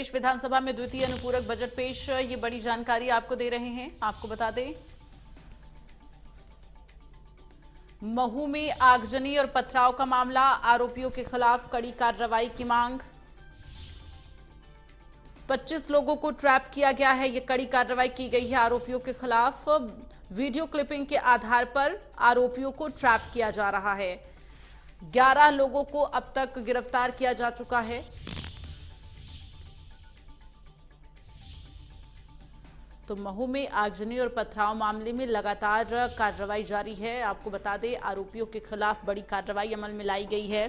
प्रदेश विधानसभा में द्वितीय अनुपूरक बजट पेश, ये बड़ी जानकारी आपको दे रहे हैं। आपको बता दें, महू में आगजनी और पथराव का मामला, आरोपियों के खिलाफ कड़ी कार्रवाई की मांग। 25 लोगों को ट्रैप किया गया है, ये कड़ी कार्रवाई की गई है आरोपियों के खिलाफ। वीडियो क्लिपिंग के आधार पर आरोपियों को ट्रैप किया जा रहा है। 11 लोगों को अब तक गिरफ्तार किया जा चुका है। तो महू में आगजनी और पथराव मामले में लगातार कार्रवाई जारी है। आपको बता दें, आरोपियों के खिलाफ बड़ी कार्रवाई अमल में लाई गई है,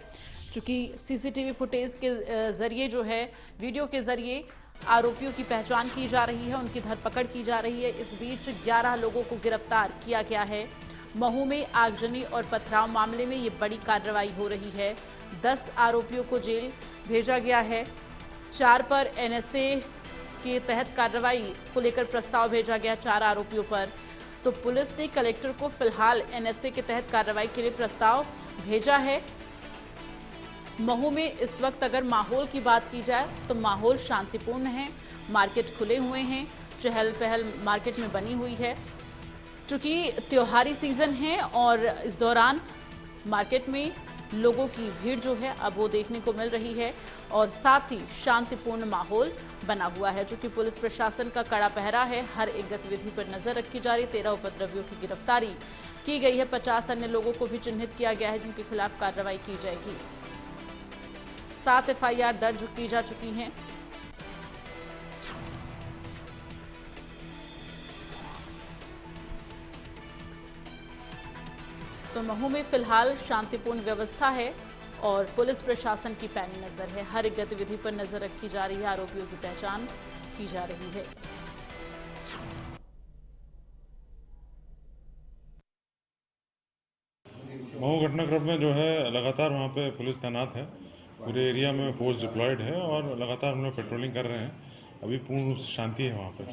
चूंकि सीसीटीवी फुटेज के जरिए जो है, वीडियो के जरिए आरोपियों की पहचान की जा रही है, उनकी धरपकड़ की जा रही है। इस बीच 11 लोगों को गिरफ्तार किया गया है। महू में आगजनी और पथराव मामले में ये बड़ी कार्रवाई हो रही है। 10 आरोपियों को जेल भेजा गया है। 4 पर एनएसए के तहत कार्रवाई को लेकर प्रस्ताव भेजा गया 4 आरोपियों पर। तो पुलिस ने कलेक्टर को फिलहाल एनएसए के तहत कार्रवाई के लिए प्रस्ताव भेजा है। महू में इस वक्त अगर माहौल की बात की जाए तो माहौल शांतिपूर्ण है। मार्केट खुले हुए हैं, चहल पहल मार्केट में बनी हुई है। चूंकि त्योहारी सीजन है और इस दौरान मार्केट में लोगों की भीड़ जो है अब वो देखने को मिल रही है और साथ ही शांतिपूर्ण माहौल बना हुआ है। चूंकि पुलिस प्रशासन का कड़ा पहरा है, हर एक गतिविधि पर नजर रखी जा रही। 13 उपद्रवियों की गिरफ्तारी की गई है। 50 अन्य लोगों को भी चिन्हित किया गया है जिनके खिलाफ कार्रवाई की जाएगी। 7 एफआईआर दर्ज की जा चुकी हैं। तो महू में फिलहाल शांतिपूर्ण व्यवस्था है और पुलिस प्रशासन की पैनी नजर है। हर एक गतिविधि पर नजर रखी जा रही है, आरोपियों की पहचान की जा रही है। महू घटनाक्रम में जो है लगातार वहाँ पे पुलिस तैनात है। पूरे एरिया में फोर्स डिप्लॉयड है और लगातार हम लोग पेट्रोलिंग कर रहे हैं। अभी पूर्ण रूप से शांति है वहाँ पे।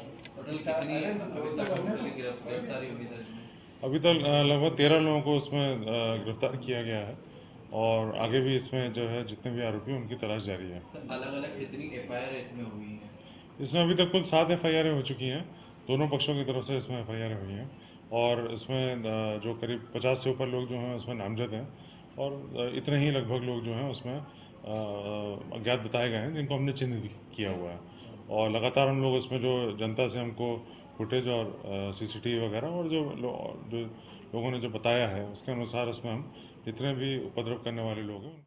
अभी तक लगभग 13 लोगों को इसमें गिरफ्तार किया गया है और आगे भी इसमें जो है जितने भी आरोपी हैं उनकी तलाश जारी है। अलग अलग कितनी एफआईआर इसमें हुई है? इसमें अभी तक कुल 7 एफआईआर हो चुकी हैं। दोनों पक्षों की तरफ से इसमें एफआईआर हुई हैं और इसमें जो करीब 50 से ऊपर लोग जो हैं उसमें नामजद हैं और इतने ही लगभग लोग जो हैं उसमें अज्ञात बताए गए हैं जिनको हमने चिन्हित किया हुआ है। और लगातार हम लोग इसमें जो जनता से हमको फुटेज और सीसीटीवी वगैरह और जो लोगों ने जो बताया है उसके अनुसार इसमें हम जितने भी उपद्रव करने वाले लोग हैं।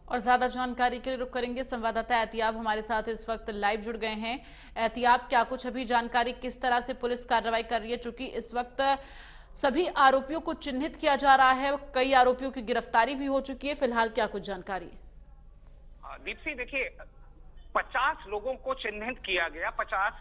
और ज्यादा जानकारी के लिए रुक करेंगे संवाददाता एहतियाब हमारे साथ इस वक्त लाइव जुड़ गए हैं। एहतियाब, क्या कुछ अभी जानकारी, किस तरह से पुलिस कार्रवाई कर रही है? चूंकि इस वक्त सभी आरोपियों को चिन्हित किया जा रहा है, कई आरोपियों की गिरफ्तारी भी हो चुकी है। फिलहाल क्या कुछ जानकारी? दीप्ति, देखिए 50 लोगों को चिन्हित किया गया। 50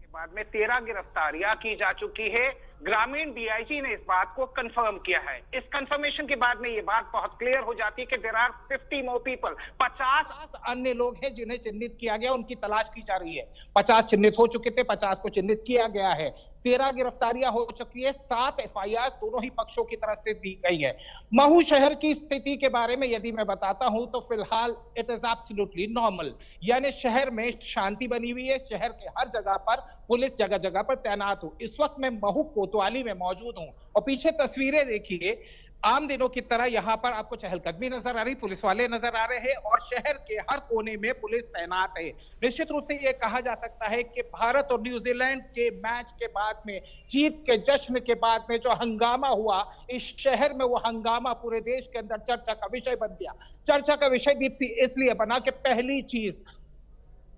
के बाद में 13 गिरफ्तारियां की जा चुकी है। ग्रामीण डीआईजी ने इस बात को कंफर्म किया है। इस कंफर्मेशन के बाद में ये बात बहुत क्लियर हो जाती है कि देयर आर 50 मोर पीपल। 50 अन्य लोग हैं जिन्हें चिन्हित किया गया, उनकी तलाश की जा रही है। 50 चिन्हित हो चुके थे, 50 को चिन्हित किया गया है। 13 गिरफ्तारियां हो चुकी है। 7 एफआईआर दोनों ही पक्षों की तरफ से दी गई है। महू शहर की स्थिति के बारे में यदि मैं बताता हूं तो फिलहाल इट इज एब्सोल्युटली नॉर्मल, यानी शहर में शांति बनी हुई है। शहर के हर जगह पर पुलिस जगह जगह पर तैनात हो। इस वक्त मैं महू कोतवाली में मौजूद हूं और पीछे तस्वीरें देखिए। आम दिनों की तरह यहां पर आपको चहलकदमी नजर आ रही, पुलिस वाले नजर आ रहे हैं और शहर के हर कोने में पुलिस तैनात है। निश्चित रूप से यह कहा जा सकता है कि भारत और न्यूजीलैंड के मैच के बाद में, जीत के जश्न के बाद में जो हंगामा हुआ इस शहर में, वो हंगामा पूरे देश के अंदर चर्चा का विषय बन गया। चर्चा का विषय दीप्ति इसलिए बना कि पहली चीज,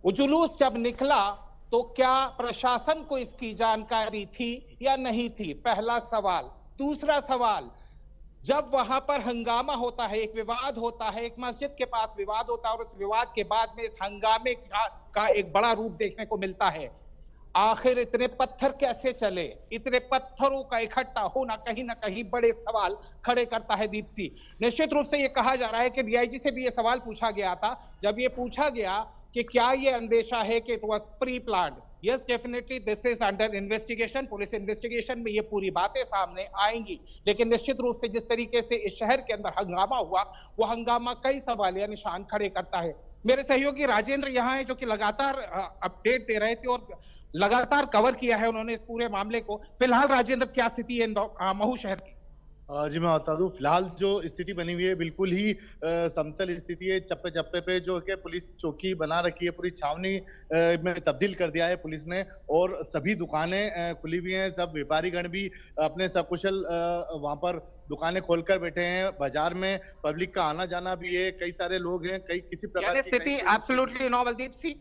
वो जुलूस जब निकला तो क्या प्रशासन को इसकी जानकारी थी या नहीं थी? पहला सवाल। दूसरा सवाल, जब वहां पर हंगामा होता है, एक विवाद होता है, एक मस्जिद के पास विवाद होता है और उस विवाद के बाद में इस हंगामे का एक बड़ा रूप देखने को मिलता है। आखिर इतने पत्थर कैसे चले? इतने पत्थरों का इकट्ठा होना कहीं ना कहीं बड़े सवाल खड़े करता है दीप्ति। निश्चित रूप से यह कहा जा रहा है कि डीआईजी से भी यह सवाल पूछा गया था। जब यह पूछा गया कि क्या ये अंदेशा है कि it was pre planned. Yes, definitely this is under investigation. Police investigation में ये पूरी बातें सामने आएंगी, लेकिन निश्चित रूप से जिस तरीके से इस शहर के अंदर हंगामा हुआ, वो हंगामा कई सवालिया निशान खड़े करता है। मेरे सहयोगी राजेंद्र यहाँ है, जो कि लगातार अपडेट दे रहे थे और लगातार कवर किया है उन्होंने इस पूरे मामले को। फिलहाल राजेंद्र, क्या स्थिति है महू शहर की? जी मैं बता दूं, फिलहाल जो स्थिति बनी हुई है बिल्कुल ही समतल स्थिति है। चप्पे चप्पे पे जो है पुलिस चौकी बना रखी है, पूरी छावनी में तब्दील कर दिया है पुलिस ने, और सभी दुकानें खुली हुई हैं। सब व्यापारीगण भी अपने सकुशल वहां पर दुकानें खोलकर बैठे हैं। बाजार में पब्लिक का आना जाना भी है, कई सारे लोग हैं, कई किसी प्रकार की स्थिति एब्सोल्युटली नॉर्मल। दीप सी,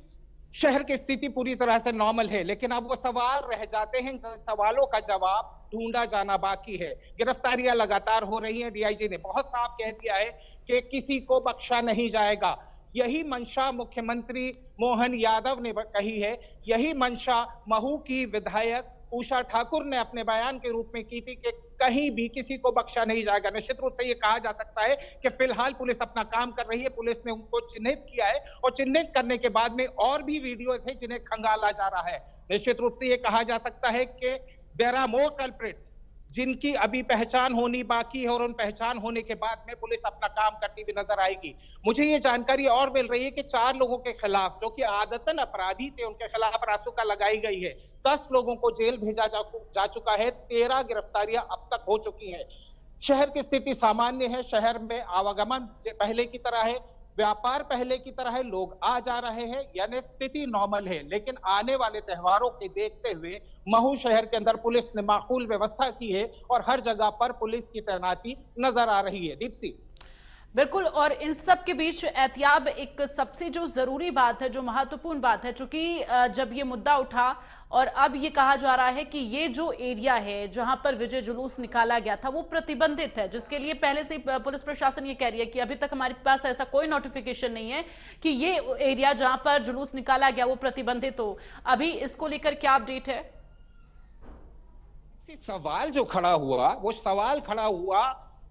शहर की स्थिति पूरी तरह से नॉर्मल है, लेकिन अब वो सवाल रह जाते हैं, सवालों का जवाब ढूंढा जाना बाकी है। गिरफ्तारियां लगातार हो रही हैं। डीआईजी ने बहुत साफ कह दिया है कि किसी को बख्शा नहीं जाएगा। यही मंशा मुख्यमंत्री मोहन यादव ने कही है, यही मंशा महू की विधायक उषा ठाकुर ने अपने बयान के रूप में की थी कि कहीं भी किसी को बख्शा नहीं जाएगा। निश्चित रूप से ये कहा जा सकता है कि फिलहाल पुलिस अपना काम कर रही है। पुलिस ने उनको चिन्हित किया है और चिन्हित करने के बाद में और भी वीडियोस है जिन्हें खंगाला जा रहा है। निश्चित रूप से ये कहा जा सकता है कि देयर आर मोर कल्प्रिट्स जिनकी अभी पहचान होनी बाकी है, और उन पहचान होने के बाद में पुलिस अपना काम करती हुई नजर आएगी। मुझे ये जानकारी और मिल रही है कि 4 लोगों के खिलाफ, जो कि आदतन अपराधी थे, उनके खिलाफ रासुका लगाई गई है। 10 लोगों को जेल भेजा जा चुका है। 13 गिरफ्तारियां अब तक हो चुकी हैं। शहर की स्थिति सामान्य है। शहर में आवागमन पहले की तरह है, व्यापार पहले की तरह है, लोग आ जा रहे हैं, यानी स्थिति नॉर्मल है। लेकिन आने वाले त्योहारों के देखते हुए महू शहर के अंदर पुलिस ने माकूल व्यवस्था की है और हर जगह पर पुलिस की तैनाती नजर आ रही है। दीप्सी, बिल्कुल, और इन सब के बीच एहतियात एक सबसे जो जरूरी बात है, जो महत्वपूर्ण बात है, चूंकि जब ये मुद्दा उठा और अब ये कहा जा रहा है कि ये जो एरिया है जहां पर विजय जुलूस निकाला गया था वो प्रतिबंधित है, जिसके लिए पहले से पुलिस प्रशासन ये कह रही है कि अभी तक हमारे पास ऐसा कोई नोटिफिकेशन नहीं है कि ये एरिया जहां पर जुलूस निकाला गया वो प्रतिबंधित हो। अभी इसको लेकर क्या अपडेट है? सवाल जो खड़ा हुआ, वो सवाल खड़ा हुआ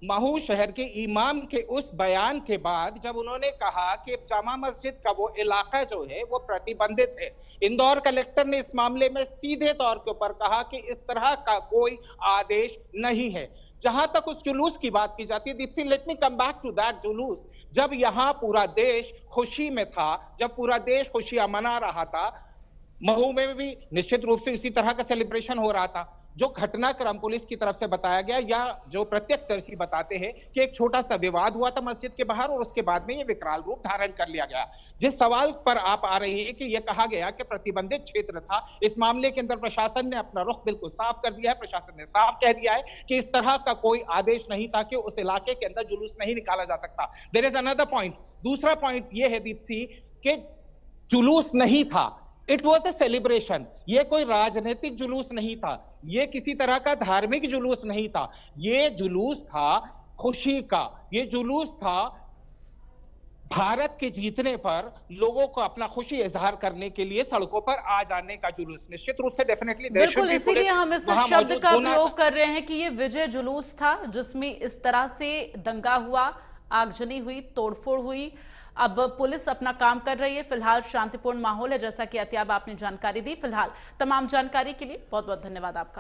महू शहर के इमाम के उस बयान के बाद, जब उन्होंने कहा कि जामा मस्जिद का वो इलाका जो है वो प्रतिबंधित है। इंदौर कलेक्टर ने इस मामले में सीधे तौर के ऊपर कहा कि इस तरह का कोई आदेश नहीं है। जहां तक उस जुलूस की बात की जाती है, दीप्सी, let me come back to that जुलूस। जब यहाँ पूरा देश खुशी में था, जब पूरा देश खुशियां मना रहा था, महू में भी निश्चित रूप से इसी तरह का सेलिब्रेशन हो रहा था। जो घटनाक्रम पुलिस की तरफ से बताया गया, या जो प्रत्यक्षदर्शी बताते हैं कि एक छोटा सा विवाद हुआ था मस्जिद के बाहर और उसके बाद में ये विकराल रूप धारण कर लिया गया। जिस सवाल पर आप आ रही है कि यह कहा गया कि प्रतिबंधित क्षेत्र था, इस मामले के अंदर प्रशासन ने अपना रुख बिल्कुल साफ कर दिया है। प्रशासन ने साफ कह दिया है कि इस तरह का कोई आदेश नहीं था कि उस इलाके के अंदर जुलूस नहीं निकाला जा सकता। There is another point. दूसरा पॉइंट यह है दीप्सी कि जुलूस नहीं था, इट वॉज ए सेलिब्रेशन। ये कोई राजनीतिक जुलूस नहीं था, ये किसी तरह का धार्मिक जुलूस नहीं था, ये जुलूस था खुशी का। ये जुलूस था भारत के जीतने पर लोगों को अपना खुशी इजहार करने के लिए सड़कों पर आ जाने का जुलूस। निश्चित रूप से डेफिनेटली बिल्कुल, इसीलिए हम इस शब्द का प्रयोग कर रहे हैं कि ये विजय जुलूस था, जिसमें इस तरह से दंगा हुआ, आगजनी हुई, तोड़फोड़ हुई। अब पुलिस अपना काम कर रही है। फिलहाल शांतिपूर्ण माहौल है, जैसा कि अत्याब आपने जानकारी दी। फिलहाल तमाम जानकारी के लिए बहुत बहुत धन्यवाद आपका।